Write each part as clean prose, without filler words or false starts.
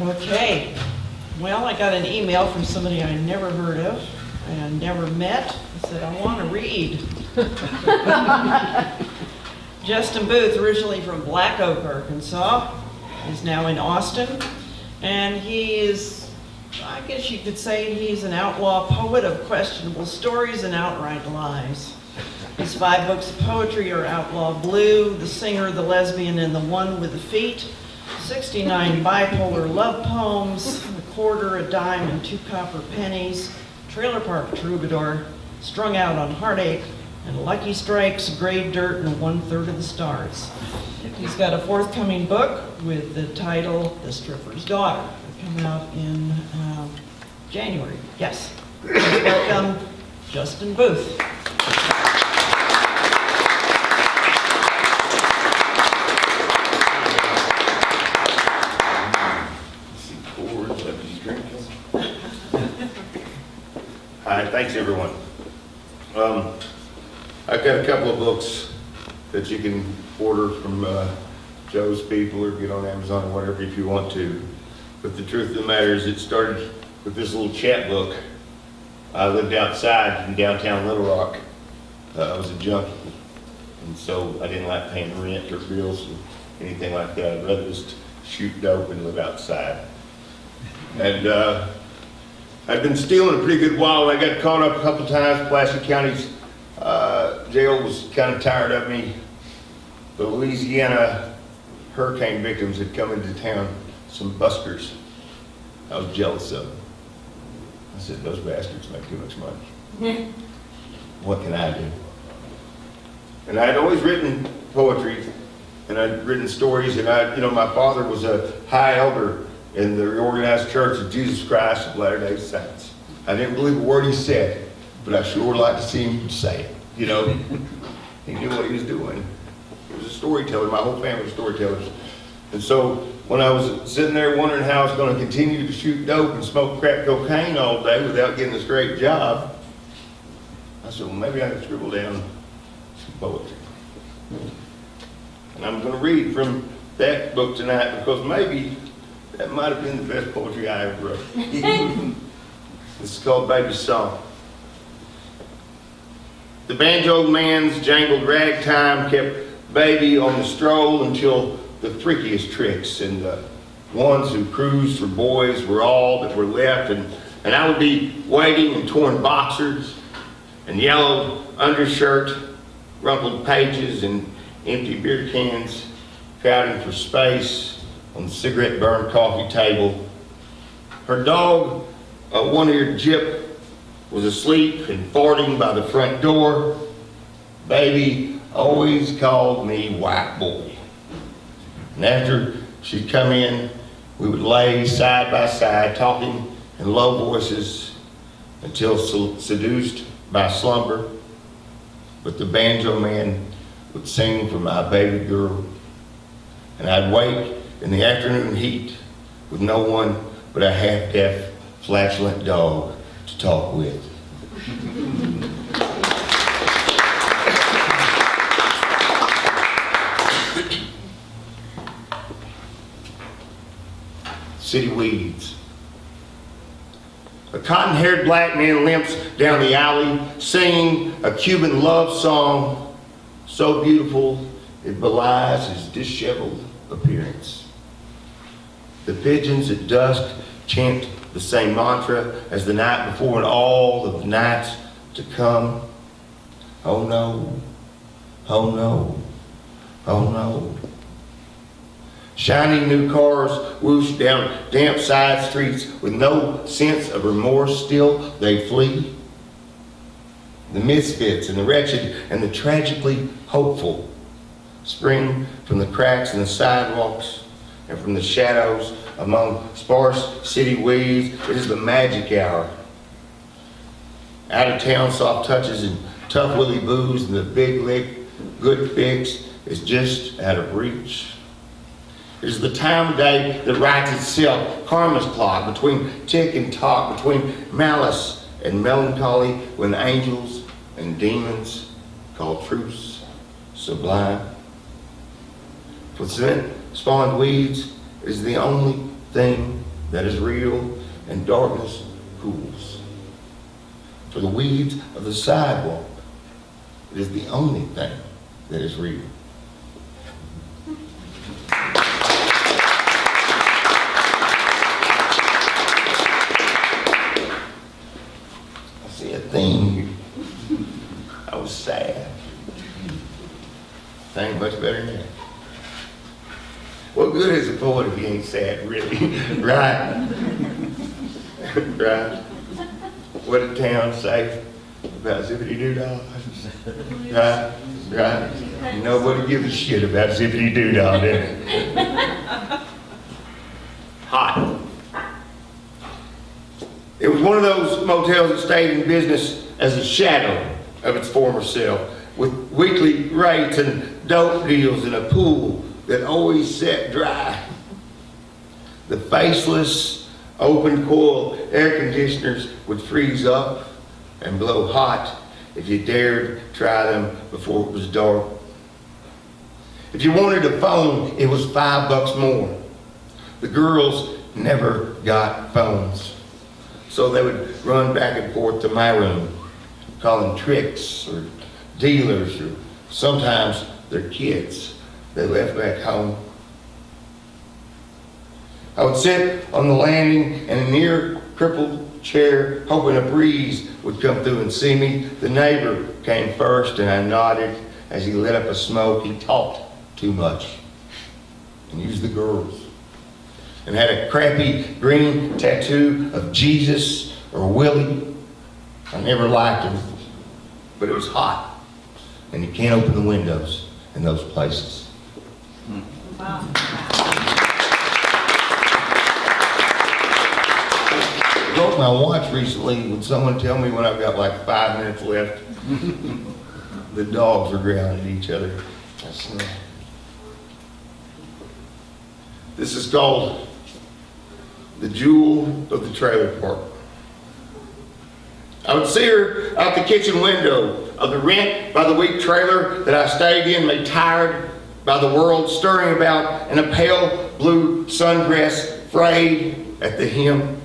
Okay, well, I got an email from somebody I never heard of and never met. I said, I want to read. Justin Booth, originally from Black Oak, Arkansas, is now in Austin, and he is, I guess you could say he's an outlaw poet of questionable stories and outright lies. His 5 books of poetry are Outlaw Blue, The Singer, The Lesbian, and The One with the Feet, 69 Bipolar Love Poems, A Quarter, a Dime, and 2 Copper Pennies, Trailer Park Troubadour, Strung Out on Heartache, and Lucky Strikes, Grave Dirt, and 1/3 of the Stars. He's got a forthcoming book with the title The Stripper's Daughter. It'll come out in January. Yes. Welcome, Justin Booth. Hi, thanks everyone. I've got a couple of books that you can order from Joe's People or get on Amazon or whatever if you want to. But the truth of the matter is it started with this little chapbook. I lived outside in downtown Little Rock. I was a junkie, and so I didn't like paying rent or bills or anything like that. I'd rather just shoot dope and live outside. And I'd been stealing a pretty good while. I got caught up a couple times. Pulaski County's jail was kind of tired of me. The Louisiana hurricane victims had come into town, some buskers. I was jealous of them. I said, those bastards make too much money. What can I do? And I had always written poetry, and I'd written stories, and my father was a high elder in the Reorganized Church of Jesus Christ of Latter-day Saints. I didn't believe a word he said, but I sure would like to see him say it. He knew what he was doing. He was a storyteller. My whole family was storytellers. And so when I was sitting there wondering how I was going to continue to shoot dope and smoke crack cocaine all day without getting a straight job, I said, well, maybe I can scribble down some poetry. And I'm going to read from that book tonight because maybe that might have been the best poetry I ever wrote. This is called Baby's Song. The banjo man's jangled ragtime kept baby on the stroll until the freakiest tricks and the ones who cruised for boys were all that were left, and I would be waiting in torn boxers and yellow undershirt, rumpled pages and empty beer cans crowding for space on the cigarette burned coffee table. Her dog, a one-eared Jip, was asleep and farting by the front door. Baby always called me white boy. And after she'd come in, we would lay side by side talking in low voices until seduced by slumber. But the banjo man would sing for my baby girl. And I'd wake in the afternoon heat with no one but a half-deaf, flatulent dog to talk with. City weeds. A cotton-haired black man limps down the alley singing a Cuban love song so beautiful it belies his disheveled appearance. The pigeons at dusk chant the same mantra as the night before and all of the nights to come. Oh no, oh no, oh no. Shiny new cars whoosh down damp side streets with no sense of remorse. Still they flee. The misfits and the wretched and the tragically hopeful spring from the cracks in the sidewalks and from the shadows among sparse city weeds. It is the magic hour. Out of town soft touches and tough willy boos and the big lick good fix is just out of reach. It is the time of day that writes itself, karma's clock, between tick and tock, between malice and melancholy, when angels and demons call truce sublime. With cement spawned weeds is the only thing that is real, and darkness cools. For the weeds of the sidewalk, it is the only thing that is real. I see a theme here. I was sad. Ain't much better than that. What good is a poet if he ain't sad, really? Right? Right? What did town say about zippity-doo-dah? Right? Right? Nobody gives a shit about zippity-doo-dah, did it? Hot. It was one of those motels that stayed in business as a shadow of its former self, with weekly rates and dope deals and a pool that always sat dry. The faceless, open coil air conditioners would freeze up and blow hot if you dared try them before it was dark. If you wanted a phone, it was $5 more. The girls never got phones, so they would run back and forth to my room, calling tricks or dealers or sometimes their kids they left back home. I would sit on the landing in a near crippled chair, hoping a breeze would come through and see me. The neighbor came first, and I nodded as he lit up a smoke. He talked too much and used the girls, and had a crappy green tattoo of Jesus or Willie. I never liked him, but it was hot, and you can't open the windows in those places. Wow. I broke my watch recently. Would someone tell me when I've got like 5 minutes left? The dogs are growling at each other. That's not. This is called the jewel of the trailer park. I would see her out the kitchen window of the rent by the week trailer that I stayed in, made tired by the world, stirring about in a pale blue sundress, frayed at the hem,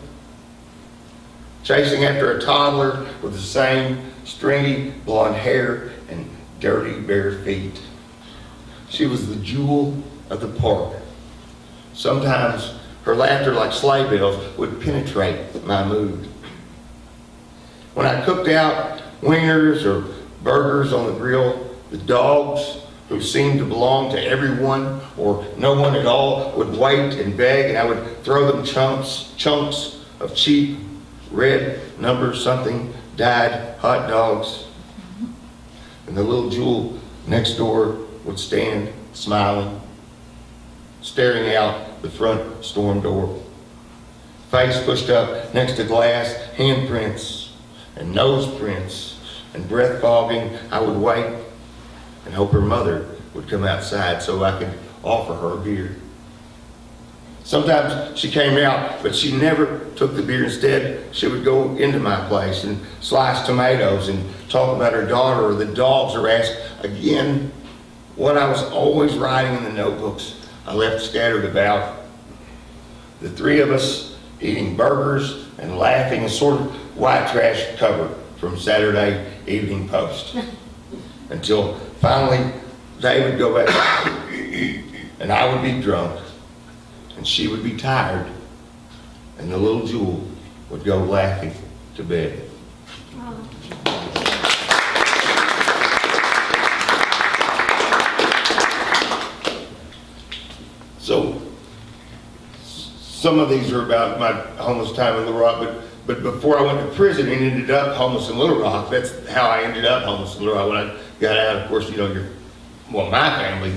chasing after a toddler with the same stringy blonde hair and dirty bare feet. She was the jewel of the park. Sometimes her laughter, like sleigh bells, would penetrate my mood. When I cooked out wieners or burgers on the grill, the dogs, who seemed to belong to everyone or no one at all, would wait and beg, and I would throw them chunks of cheap red number something dyed hot dogs. And the little jewel next door would stand smiling, staring out the front storm door, face pushed up next to glass, handprints and nose prints and breath fogging. I would wait and hope her mother would come outside so I could offer her a beer. Sometimes she came out, but she never took the beer. Instead, she would go into my place and slice tomatoes and talk about her daughter or the dogs, or ask again what I was always writing in the notebooks I left scattered about. The three of us eating burgers and laughing, a sort of white trash cover from Saturday Evening Post. Until finally they would go back and I would be drunk and she would be tired and the little jewel would go laughing to bed. So some of these are about my homeless time in Little Rock, but before I went to prison and ended up homeless in Little Rock, that's how I ended up homeless in Little Rock. When I got out, of course, my family,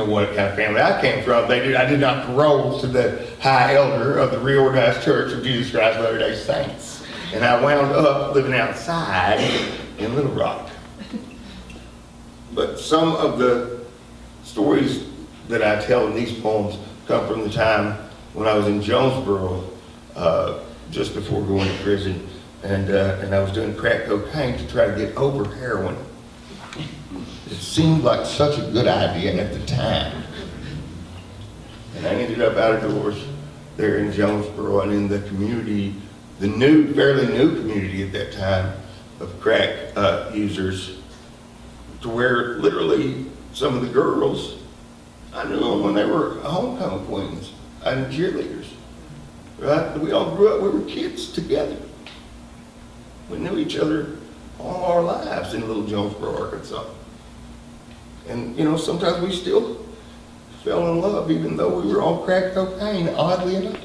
what kind of family I came from. I did not parole to the high elder of the Reorganized Church of Jesus Christ of Latter-day Saints. And I wound up living outside in Little Rock. But some of the stories that I tell in these poems come from the time when I was in Jonesboro, just before going to prison, and I was doing crack cocaine to try to get over heroin. It seemed like such a good idea at the time. And I ended up out of doors there in Jonesboro and in the community, the new, fairly new community at that time of crack users, to where literally some of the girls, I knew them when they were homecoming queens and cheerleaders, right? We all grew up, we were kids together. We knew each other all our lives in little Jonesboro, Arkansas. And, you know, sometimes we still fell in love, even though we were all crack cocaine, oddly enough.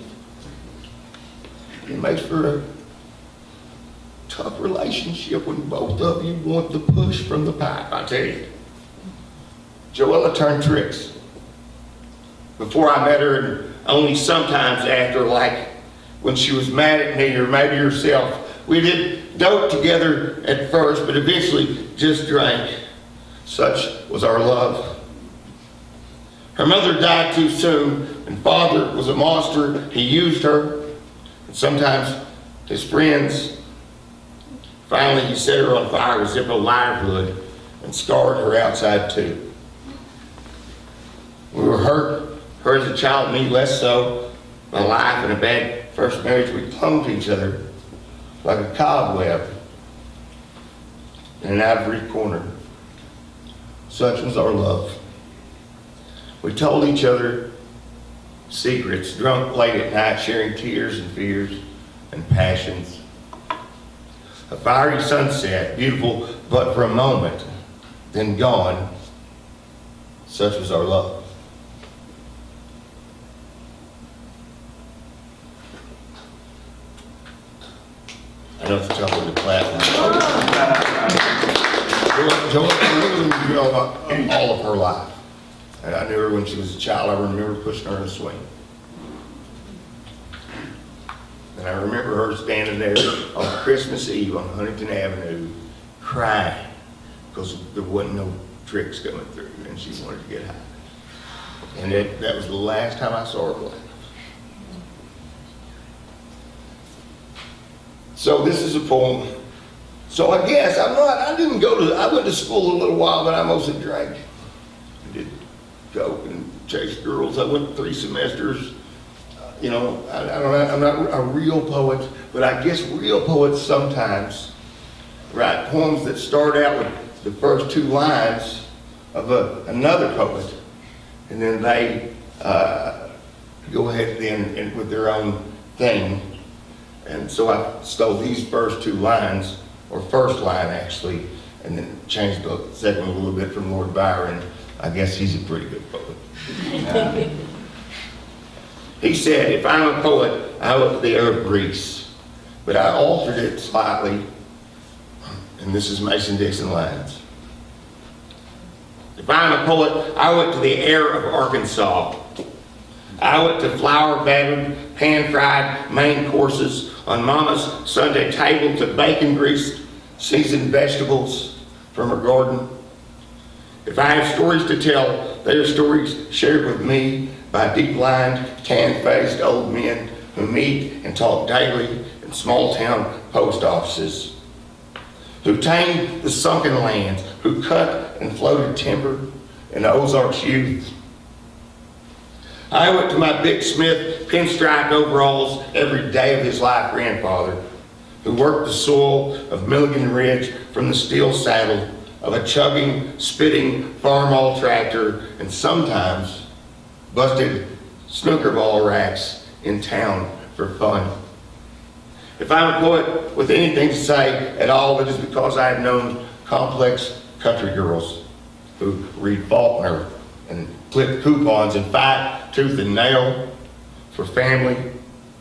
It makes for a tough relationship when both of you want the push from the pipe, I tell you. Joella turned tricks. Before I met her, and only sometimes after, like when she was mad at me or maybe herself. We did dope together at first, but eventually just drank. Such was our love. Her mother died too soon, and father was a monster. He used her, and sometimes his friends. Finally, he set her on fire with Zippo lighter fluid and scarred her outside too. We were hurt, her as a child, me less so. My life and a bad first marriage, we clung to each other like a cobweb in an ivory corner. Such was our love. We told each other secrets, drunk late at night, sharing tears and fears and passions. A fiery sunset, beautiful but for a moment, then gone. Such was our love. I know it's a tough one to clap. Joella knew all of her life. And I knew her when she was a child. I remember pushing her in a swing. And I remember her standing there on Christmas Eve on Huntington Avenue crying because there wasn't no tricks coming through and she wanted to get high. And that was the last time I saw her play. So this is a poem. So I guess I went to school a little while, but I mostly drank. I did coke and chased girls. I went 3 semesters. You know, I'm not a real poet, but I guess real poets sometimes write poems that start out with the first 2 lines of another poet, and then they go ahead then and with their own thing. And so I stole these first 2 lines, or first line actually, and then changed the second a little bit from Lord Byron. I guess he's a pretty good poet. He said, if I'm a poet, I owe it to the air of Greece. But I altered it slightly, and this is Mason-Dixon lines. If I'm a poet, I owe it to the air of Arkansas. I owe it to flour-battered, pan-fried main courses on Mama's Sunday table, to bacon-greased, seasoned vegetables from her garden. If I have stories to tell, they are stories shared with me by deep-lined, tan-faced old men who meet and talk daily in small-town post offices, who tamed the sunken lands, who cut and floated timber in Ozark's youth. I owe it to my Big Smith pinstripe overalls every day of his life grandfather, who worked the soil of Milligan Ridge from the steel saddle of a chugging, spitting farm-all tractor, and sometimes busted snooker ball racks in town for fun. If I'm a poet with anything to say at all, it is because I have known complex country girls who read Faulkner and clip coupons and fight tooth and nail for family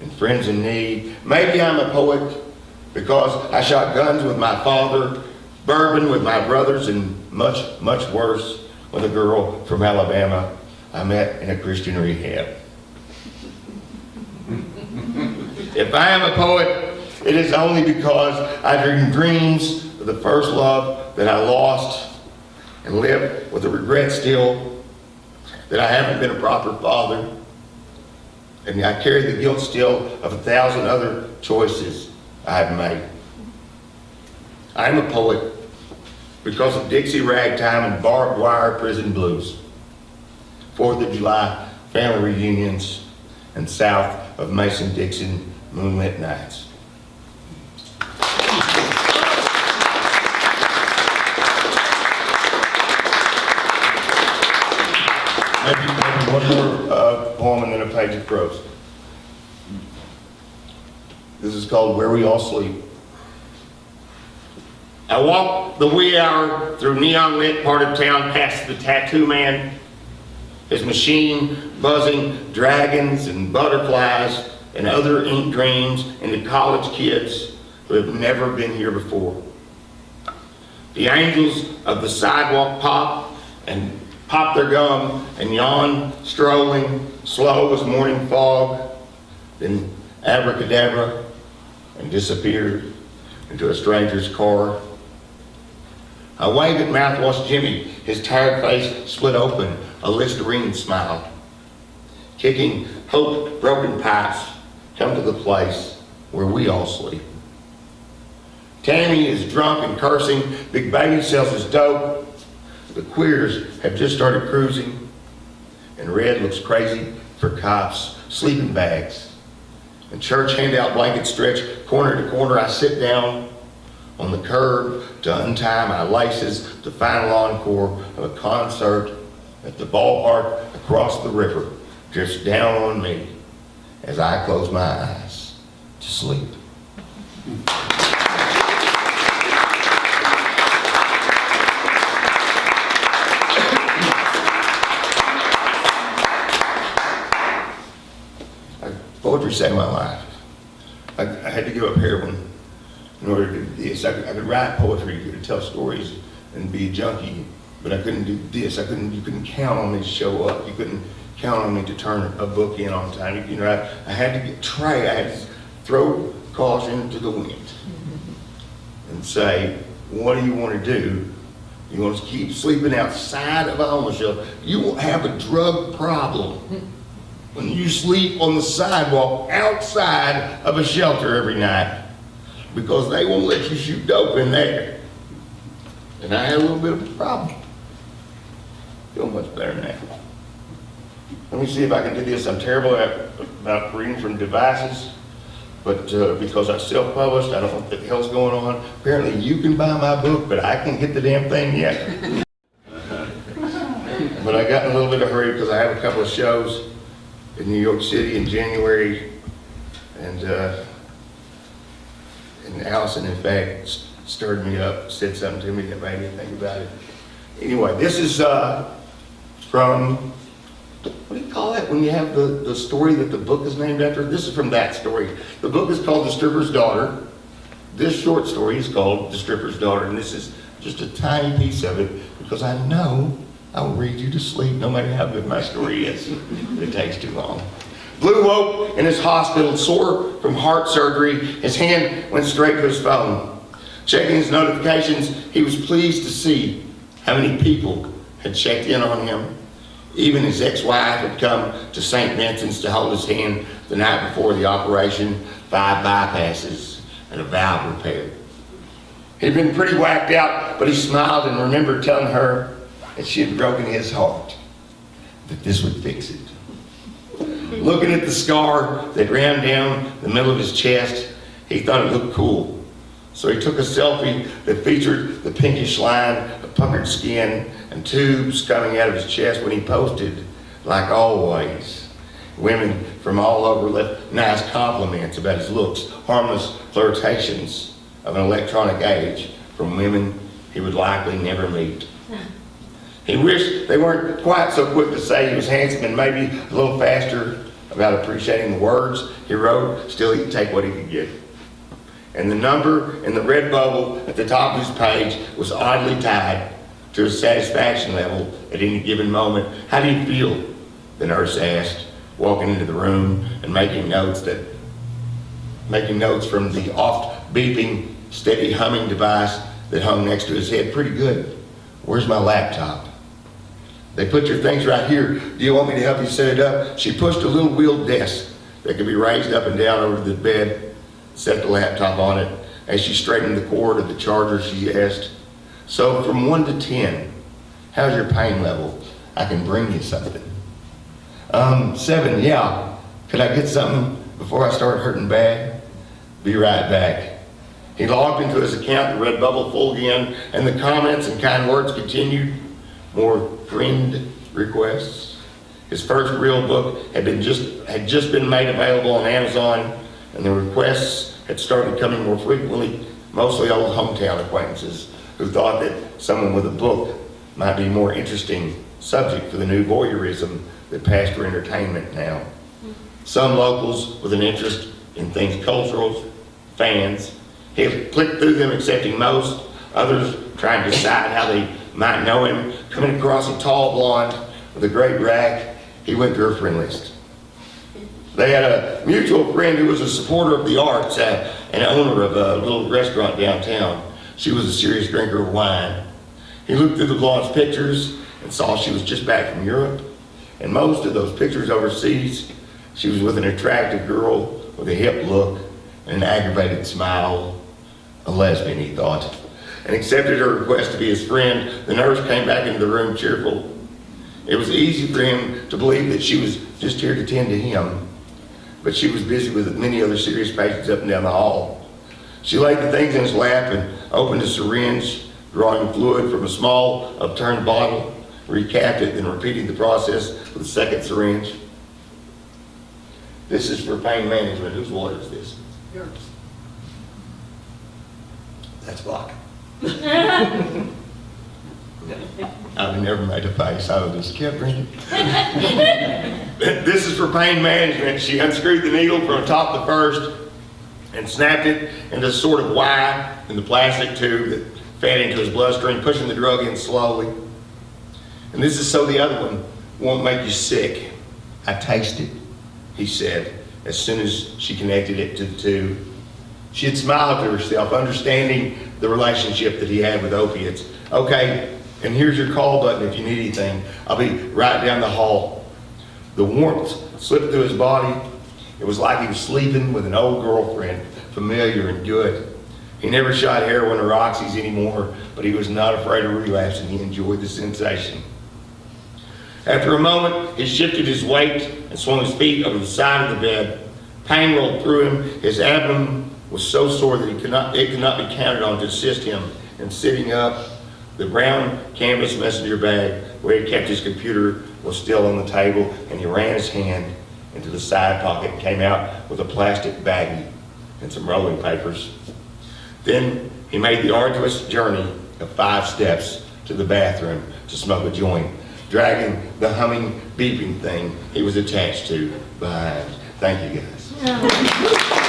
and friends in need. Maybe I'm a poet because I shot guns with my father, bourbon with my brothers, and much, much worse with a girl from Alabama I met in a Christian rehab. If I am a poet, it is only because I dream dreams of the first love that I lost and live with the regret still that I haven't been a proper father. And I carry the guilt still of 1,000 other choices I have made. I am a poet because of Dixie ragtime and barbed wire prison blues, 4th of July family reunions, and south of Mason-Dixon moonlit nights. Maybe one more poem and then a page of prose. This is called Where We All Sleep. I walked the wee hour through neon-lit part of town past the tattoo man, his machine buzzing dragons and butterflies and other ink dreams into college kids who have never been here before. The angels of the sidewalk pop their gum and yawn, strolling slow as morning fog, then abracadabra and disappeared into a stranger's car. I waved at mouthwash Jimmy, his tired face split open, a Listerine smile. Kicking hope broken pipes, come to the place where we all sleep. Tammy is drunk and cursing, Big Baby sells his dope. The queers have just started cruising, and Red looks crazy for cops, sleeping bags. And church handout blankets stretch corner to corner. I sit down on the curb to untie my laces, the final encore of a concert at the ballpark across the river drifts down on me as I close my eyes to sleep. Poetry saved my life. I had to give up heroin in order to do this. I could write poetry, to tell stories and be a junkie, but I couldn't do this. You couldn't count on me to show up. You couldn't count on me to turn a book in on time. I had to I had to throw caution to the wind and say, what do you want to do? You want to keep sleeping outside of a homeless shelter? You won't have a drug problem when you sleep on the sidewalk outside of a shelter every night, because they won't let you shoot dope in there. And I had a little bit of a problem. Feel much better now. Let me see if I can do this. I'm terrible about reading from devices, but because I self-published, I don't know what the hell's going on. Apparently you can buy my book, but I can't get the damn thing yet. But I got in a little bit of a hurry because I have a couple of shows in New York City in January, and Allison, in fact, stirred me up, said something to me that made me think about it. Anyway, this is from, what do you call that when you have the story that the book is named after? This is from that story. The book is called The Stripper's Daughter. This short story is called The Stripper's Daughter, and this is just a tiny piece of it, because I know I will read you to sleep no matter how good my story is. It takes too long. Blue woke in his hospital, sore from heart surgery. His hand went straight to his phone. Checking his notifications, he was pleased to see how many people had checked in on him. Even his ex-wife had come to St. Vincent's to hold his hand the night before the operation, 5 bypasses and a valve repair. He'd been pretty whacked out, but he smiled and remembered telling her that she had broken his heart, that this would fix it. Looking at the scar that ran down the middle of his chest, he thought it looked cool. So he took a selfie that featured the pinkish line of puckered skin and tubes coming out of his chest when he posted, like always. Women from all over left nice compliments about his looks, harmless flirtations of an electronic age from women he would likely never meet. He wished they weren't quite so quick to say he was handsome and maybe a little faster about appreciating the words he wrote. Still, he'd take what he could get. And the number in the red bubble at the top of his page was oddly tied to his satisfaction level at any given moment. How do you feel? The nurse asked, walking into the room and making notes from the oft beeping, steady humming device that hung next to his head. Pretty good. Where's my laptop? They put your things right here. Do you want me to help you set it up? She pushed a little wheeled desk that could be raised up and down over the bed, set the laptop on it. As she straightened the cord of the charger, she asked, so from 1 to 10, how's your pain level? I can bring you something. 7, yeah. Could I get something before I start hurting bad? Be right back. He logged into his account, the red bubble full again, and the comments and kind words continued. More friend requests. His first real book had just been made available on Amazon, and the requests had started coming more frequently, mostly old hometown acquaintances who thought that someone with a book might be a more interesting subject for the new voyeurism that passed for entertainment now. Some locals with an interest in things cultural, fans. He clicked through them, accepting most. Others trying to decide how they might know him. Coming across a tall blonde with a great rack, he went through her friend list. They had a mutual friend who was a supporter of the arts and owner of a little restaurant downtown. She was a serious drinker of wine. He looked through the blonde's pictures and saw she was just back from Europe. And most of those pictures overseas, she was with an attractive girl with a hip look and an aggravated smile. A lesbian, he thought, and accepted her request to be his friend. The nurse came back into the room cheerful. It was easy for him to believe that she was just here to tend to him, but she was busy with many other serious patients up and down the hall. She laid the things in his lap and opened a syringe, drawing fluid from a small upturned bottle, recapped it, then repeated the process with a second syringe. This is for pain management. Whose water is this? Yours. That's vodka. I've never made a face. I just kept drinking. This is for pain management. She unscrewed the needle from atop the first and snapped it into a sort of Y in the plastic tube that fed into his bloodstream, pushing the drug in slowly. And this is so the other one won't make you sick. I taste it, he said, as soon as she connected it to the tube. She had smiled to herself, understanding the relationship that he had with opiates. Okay, and here's your call button if you need anything. I'll be right down the hall. The warmth slipped through his body. It was like he was sleeping with an old girlfriend, familiar and good. He never shot heroin or oxys anymore, but he was not afraid of relapse, and he enjoyed the sensation. After a moment, he shifted his weight and swung his feet over the side of the bed. Pain rolled through him. His abdomen was so sore that it could not be counted on to assist him in sitting up. The brown canvas messenger bag where he kept his computer was still on the table, and he ran his hand into the side pocket and came out with a plastic baggie and some rolling papers. Then he made the arduous journey of 5 steps to the bathroom to smoke a joint, dragging the humming, beeping thing he was attached to behind. Thank you, guys.